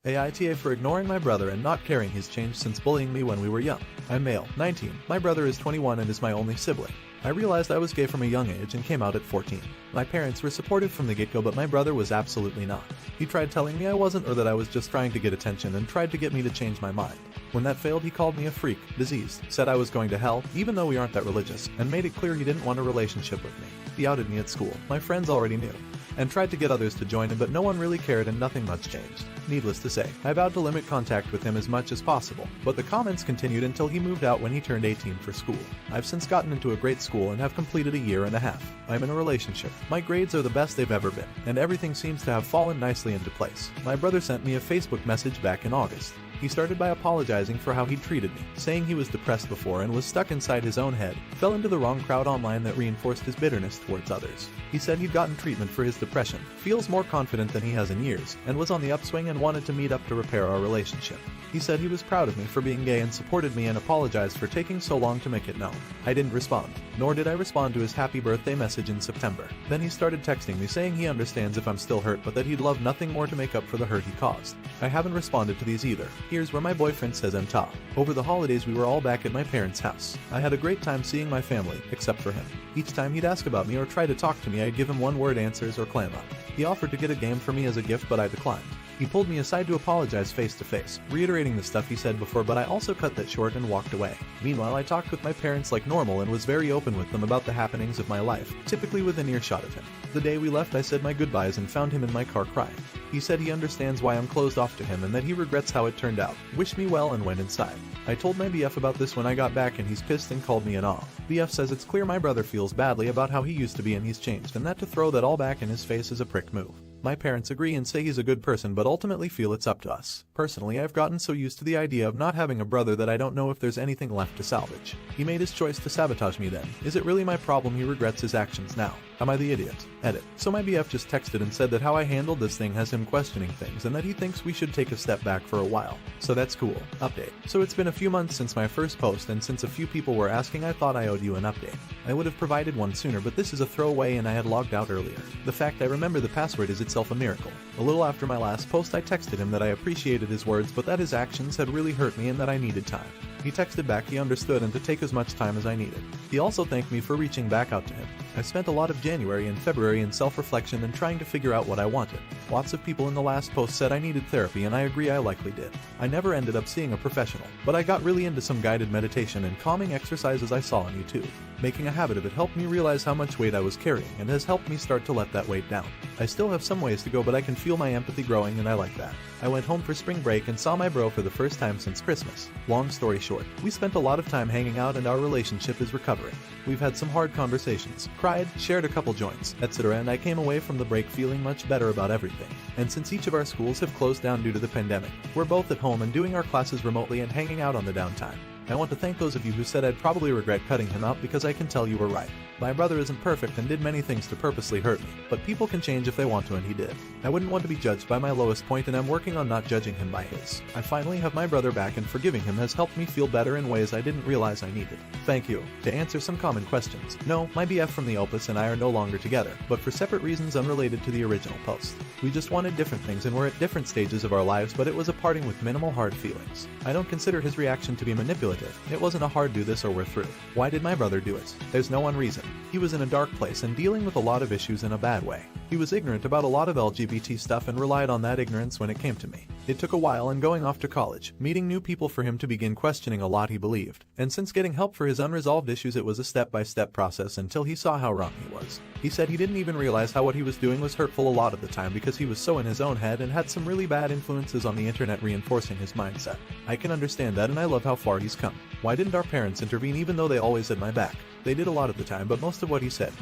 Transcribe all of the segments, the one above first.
AITA for ignoring my brother and not caring he's changed since bullying me when we were young. I'm male, 19. My brother is 21 and is my only sibling. I realized I was gay from a young age and came out at 14. My parents were supportive from the get-go, but my brother was absolutely not. He tried telling me I wasn't, or that I was just trying to get attention, and tried to get me to change my mind. When that failed, he called me a freak, diseased, said I was going to hell, even though we aren't that religious, and made it clear he didn't want a relationship with me. He outed me at school. My friends already knew, and tried to get others to join him, but no one really cared and nothing much changed. Needless to say, I vowed to limit contact with him as much as possible, but the comments continued until he moved out when he turned 18 for school. I've since gotten into a great school and have completed a year and a half. I'm in a relationship. My grades are the best they've ever been, and everything seems to have fallen nicely into place. My brother sent me a Facebook message back in August. He started by apologizing for how he treated me, saying he was depressed before and was stuck inside his own head, fell into the wrong crowd online that reinforced his bitterness towards others. He said he'd gotten treatment for his depression, feels more confident than he has in years, and was on the upswing and wanted to meet up to repair our relationship. He said he was proud of me for being gay and supported me and apologized for taking so long to make it known. I didn't respond, nor did I respond to his happy birthday message in September. Then he started texting me saying he understands if I'm still hurt, but that he'd love nothing more to make up for the hurt he caused. I haven't responded to these either. Here's where my boyfriend says I'm top. Over the holidays we were all back at my parents' house. I had a great time seeing my family, except for him. Each time he'd ask about me or try to talk to me, I'd give him one-word answers or clam up. He offered to get a game for me as a gift, but I declined. He pulled me aside to apologize face-to-face, reiterating the stuff he said before, but I also cut that short and walked away. Meanwhile, I talked with my parents like normal and was very open with them about the happenings of my life, typically within earshot of him. The day we left, I said my goodbyes and found him in my car crying. He said he understands why I'm closed off to him and that he regrets how it turned out, wished me well, and went inside. I told my BF about this when I got back and he's pissed and called me an aw. BF says it's clear my brother feels badly about how he used to be and he's changed, and that to throw that all back in his face is a prick move. My parents agree and say he's a good person, but ultimately feel it's up to us. Personally, I've gotten so used to the idea of not having a brother that I don't know if there's anything left to salvage. He made his choice to sabotage me then. Is it really my problem he regrets his actions now? Am I the idiot? Edit. So my BF just texted and said that how I handled this thing has him questioning things and that he thinks we should take a step back for a while. So that's cool. Update. So it's been a few months since my first post, and since a few people were asking, I thought I owed you an update. I would have provided one sooner, but this is a throwaway and I had logged out earlier. The fact I remember the password is itself a miracle. A little after my last post, I texted him that I appreciated his words, but that his actions had really hurt me and that I needed time. He texted back he understood and to take as much time as I needed. He also thanked me for reaching back out to him. I spent a lot of January and February in self-reflection and trying to figure out what I wanted. Lots of people in the last post said I needed therapy, and I agree I likely did. I never ended up seeing a professional, but I got really into some guided meditation and calming exercises I saw on YouTube. Making a habit of it helped me realize how much weight I was carrying and has helped me start to let that weight down. I still have some ways to go, but I can feel my empathy growing and I like that. I went home for spring break and saw my bro for the first time since Christmas. Long story short, we spent a lot of time hanging out and our relationship is recovering. We've had some hard conversations, cried, shared a couple joints, etc., and I came away from the break feeling much better about everything. And since each of our schools have closed down due to the pandemic, we're both at home and doing our classes remotely and hanging out on the downtime. I want to thank those of you who said I'd probably regret cutting him out, because I can tell you were right. My brother isn't perfect and did many things to purposely hurt me, but people can change if they want to, and he did. I wouldn't want to be judged by my lowest point, and I'm working on not judging him by his. I finally have my brother back, and forgiving him has helped me feel better in ways I didn't realize I needed. Thank you. To answer some common questions. No, my BF from the Opus and I are no longer together, but for separate reasons unrelated to the original post. We just wanted different things and we're at different stages of our lives, but it was a parting with minimal hard feelings. I don't consider his reaction to be manipulative. It wasn't a hard do this or we're through. Why did my brother do it? There's no one reason. He was in a dark place and dealing with a lot of issues in a bad way. He was ignorant about a lot of LGBT stuff and relied on that ignorance when it came to me. It took a while and going off to college, meeting new people for him to begin questioning a lot he believed. And since getting help for his unresolved issues, it was a step-by-step process until he saw how wrong he was. He said he didn't even realize how what he was doing was hurtful a lot of the time because he was so in his own head and had some really bad influences on the internet reinforcing his mindset. I can understand that and I love how far he's come. Why didn't our parents intervene even though they always had my back? They did a lot of the time, but most of what he said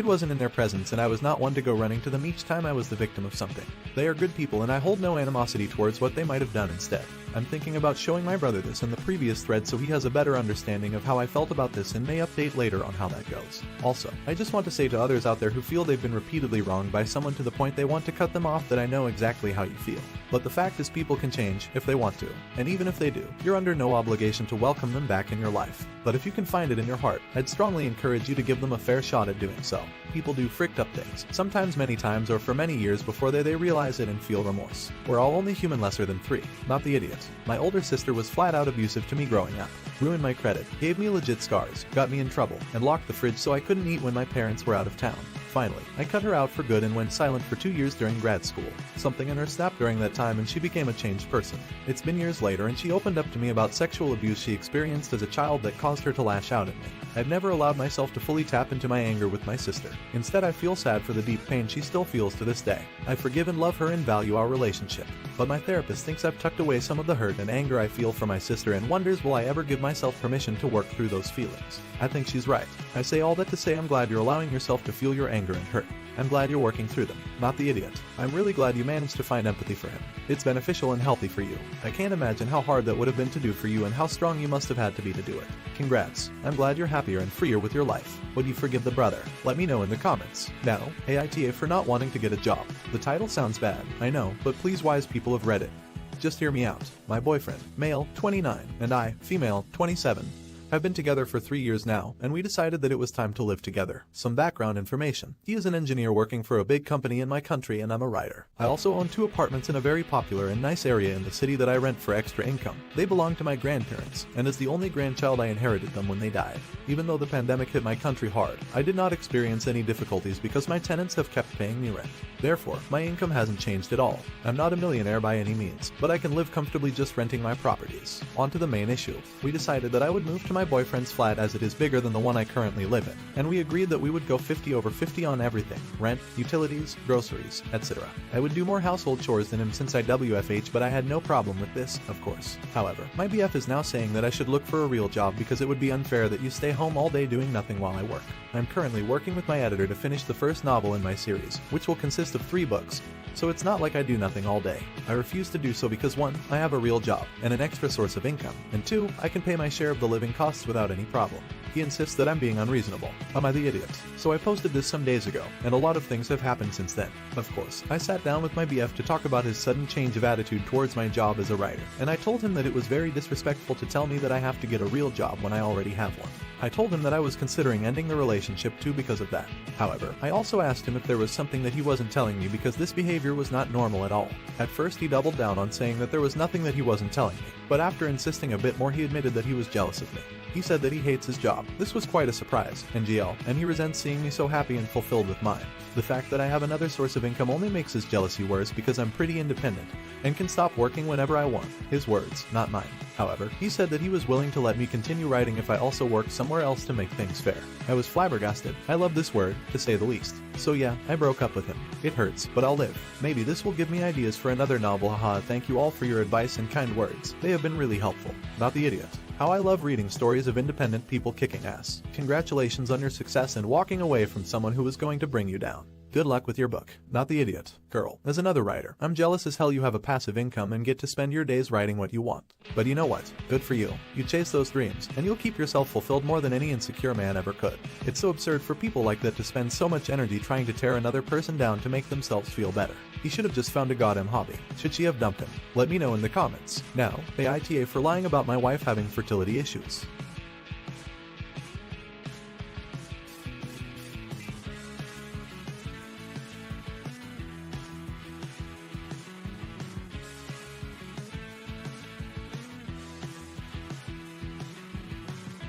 wasn't in their presence, and I was not one to go running to them each time I was the victim of something. They are good people and I hold no animosity towards what they might have done instead. I'm thinking about showing my brother this in the previous thread so he has a better understanding of how I felt about this and may update later on how that goes. Also, I just want to say to others out there who feel they've been repeatedly wronged by someone to the point they want to cut them off that I know exactly how you feel. But the fact is people can change if they want to, and even if they do, you're under no obligation to welcome them back in your life. But if you can find it in your heart, I'd strongly encourage you to give them a fair shot at doing so. People do fricked up things, sometimes many times or for many years before they realize it and feel remorse. We're all only human lesser than 3, not the idiot. My older sister was flat out abusive to me growing up. Ruined my credit, gave me legit scars, got me in trouble, and locked the fridge so I couldn't eat when my parents were out of town. Finally, I cut her out for good and went silent for 2 years during grad school. Something in her snapped during that time and she became a changed person. It's been years later and she opened up to me about sexual abuse she experienced as a child that caused her to lash out at me. I've never allowed myself to fully tap into my anger with my sister. Instead, I feel sad for the deep pain she still feels to this day. I forgive and love her and value our relationship. But my therapist thinks I've tucked away some of the hurt and anger I feel for my sister and wonders will I ever give myself permission to work through those feelings. I think she's right. I say all that to say I'm glad you're allowing yourself to feel your anger and hurt. I'm glad you're working through them, not the idiot. I'm really glad you managed to find empathy for him. It's beneficial and healthy for you. I can't imagine how hard that would have been to do for you and how strong you must have had to be to do it. Congrats. I'm glad you're happier and freer with your life. Would you forgive the brother? Let me know in the comments. Now, AITA for not wanting to get a job. The title sounds bad, I know, but please wise people have read it. Just hear me out. My boyfriend, male, 29, and I, female, 27. Have been together for 3 years now, and we decided that it was time to live together. Some background information. He is an engineer working for a big company in my country and I'm a writer. I also own 2 apartments in a very popular and nice area in the city that I rent for extra income. They belong to my grandparents, and as the only grandchild I inherited them when they died. Even though the pandemic hit my country hard, I did not experience any difficulties because my tenants have kept paying me rent. Therefore, my income hasn't changed at all. I'm not a millionaire by any means, but I can live comfortably just renting my properties. On to the main issue. We decided that I would move to my boyfriend's flat as it is bigger than the one I currently live in, and we agreed that we would go 50/50 on everything: rent, utilities, groceries, etc. I would do more household chores than him since I WFH, but I had no problem with this, of course. However, my BF is now saying that I should look for a real job because it would be unfair that you stay home all day doing nothing while I work. I'm currently working with my editor to finish the first novel in my series, which will consist of 3 books. So it's not like I do nothing all day. I refuse to do so because 1, I have a real job and an extra source of income, and 2, I can pay my share of the living costs without any problem. He insists that I'm being unreasonable. Am I the idiot? So I posted this some days ago, and a lot of things have happened since then. Of course, I sat down with my BF to talk about his sudden change of attitude towards my job as a writer, and I told him that it was very disrespectful to tell me that I have to get a real job when I already have one. I told him that I was considering ending the relationship too because of that. However, I also asked him if there was something that he wasn't telling me because this behavior was not normal at all. At first he doubled down on saying that there was nothing that he wasn't telling me, but after insisting a bit more he admitted that he was jealous of me. He said that he hates his job. This was quite a surprise, NGL, and he resents seeing me so happy and fulfilled with mine. The fact that I have another source of income only makes his jealousy worse because I'm pretty independent and can stop working whenever I want. His words, not mine. However, he said that he was willing to let me continue writing if I also worked somewhere else to make things fair. I was flabbergasted. I love this word, to say the least. So yeah, I broke up with him. It hurts, but I'll live. Maybe this will give me ideas for another novel. Haha, thank you all for your advice and kind words. They have been really helpful. Not the idiot. How I love reading stories of independent people kicking ass. Congratulations on your success and walking away from someone who was going to bring you down. Good luck with your book. Not the idiot. Girl. As another writer, I'm jealous as hell you have a passive income and get to spend your days writing what you want. But you know what? Good for you. You chase those dreams, and you'll keep yourself fulfilled more than any insecure man ever could. It's so absurd for people like that to spend so much energy trying to tear another person down to make themselves feel better. He should have just found a goddamn hobby. Should she have dumped him? Let me know in the comments. Now, AITA for lying about my wife having fertility issues.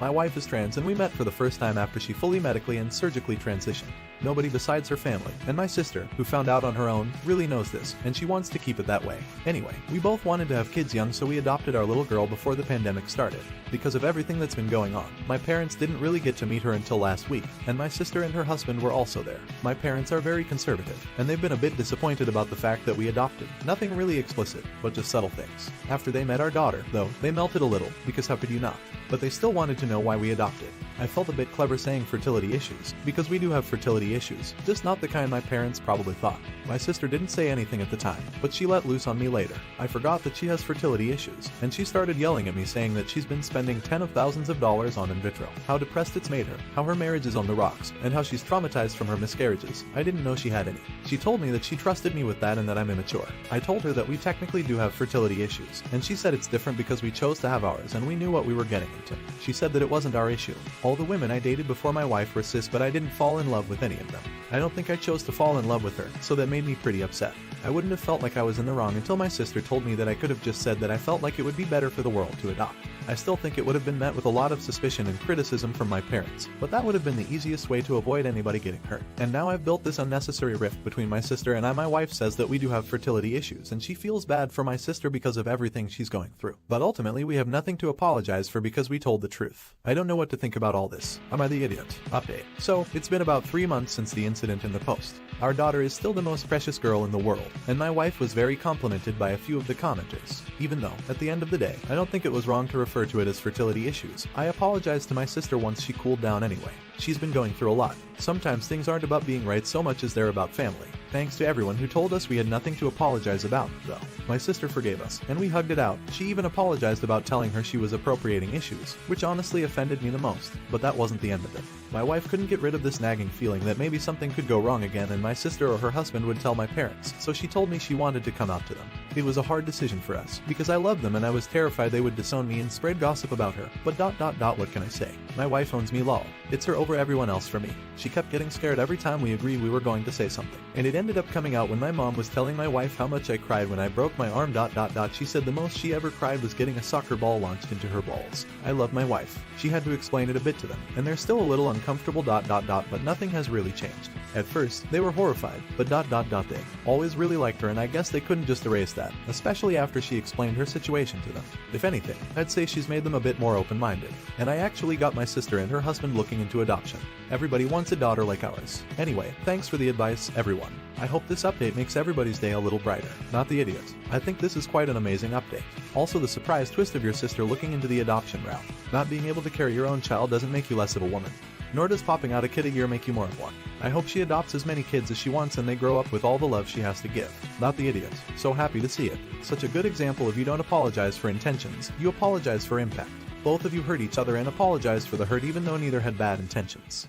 My wife is trans and we met for the first time after she fully medically and surgically transitioned. Nobody besides her family, and my sister, who found out on her own, really knows this, and she wants to keep it that way. Anyway, we both wanted to have kids young, so we adopted our little girl before the pandemic started. Because of everything that's been going on, my parents didn't really get to meet her until last week, and my sister and her husband were also there. My parents are very conservative, and they've been a bit disappointed about the fact that we adopted. Nothing really explicit, but just subtle things. After they met our daughter, though, they melted a little, because how could you not? But they still wanted to know why we adopted. I felt a bit clever saying fertility issues, because we do have fertility issues, just not the kind my parents probably thought. My sister didn't say anything at the time, but she let loose on me later. I forgot that she has fertility issues, and she started yelling at me saying that she's been spending tens of thousands of dollars on in vitro, how depressed it's made her, how her marriage is on the rocks, and how she's traumatized from her miscarriages. I didn't know she had any. She told me that she trusted me with that and that I'm immature. I told her that we technically do have fertility issues, and she said it's different because we chose to have ours and we knew what we were getting into. She said that it wasn't our issue. All the women I dated before my wife were cis, but I didn't fall in love with any of them. I don't think I chose to fall in love with her, so that made me pretty upset. I wouldn't have felt like I was in the wrong until my sister told me that I could have just said that I felt like it would be better for the world to adopt. I still think it would have been met with a lot of suspicion and criticism from my parents, but that would have been the easiest way to avoid anybody getting hurt. And now I've built this unnecessary rift between my sister and I. My wife says that we do have fertility issues and she feels bad for my sister because of everything she's going through. But ultimately we have nothing to apologize for because we told the truth. I don't know what to think about all this. Am I the idiot? Update. So, it's been about 3 months since the incident in the post. Our daughter is still the most precious girl in the world, and my wife was very complimented by a few of the commenters. Even though, at the end of the day, I don't think it was wrong to refer to it as fertility issues. I apologized to my sister once she cooled down anyway. She's been going through a lot. Sometimes things aren't about being right so much as they're about family. Thanks to everyone who told us we had nothing to apologize about, though. My sister forgave us, and we hugged it out. She even apologized about telling her she was appropriating issues, which honestly offended me the most, but that wasn't the end of it. My wife couldn't get rid of this nagging feeling that maybe something could go wrong again and my sister or her husband would tell my parents, so she told me she wanted to come out to them. It was a hard decision for us, because I loved them and I was terrified they would disown me and spread gossip about her, but what can I say? My wife owns me lol. It's her over everyone else for me. She kept getting scared every time we agreed we were going to say something, and it ended up coming out when my mom was telling my wife how much I cried when I broke my arm. She said the most she ever cried was getting a soccer ball launched into her balls. I love my wife. She had to explain it a bit to them, and they're still a little uncomfortable. But nothing has really changed. At first, they were horrified, but they always really liked her, and I guess they couldn't just erase that, especially after she explained her situation to them. If anything, I'd say she's made them a bit more open-minded, and I actually got my sister and her husband looking into adoption. Everybody wants a daughter like ours. Anyway, thanks for the advice, everyone. I hope this update makes everybody's day a little brighter. Not the idiot. I think this is quite an amazing update. Also, the surprise twist of your sister looking into the adoption route. Not being able to carry your own child doesn't make you less of a woman. Nor does popping out a kid a year make you more of one. I hope she adopts as many kids as she wants and they grow up with all the love she has to give. Not the idiot. So happy to see it. Such a good example of you don't apologize for intentions, you apologize for impact. Both of you hurt each other and apologized for the hurt even though neither had bad intentions.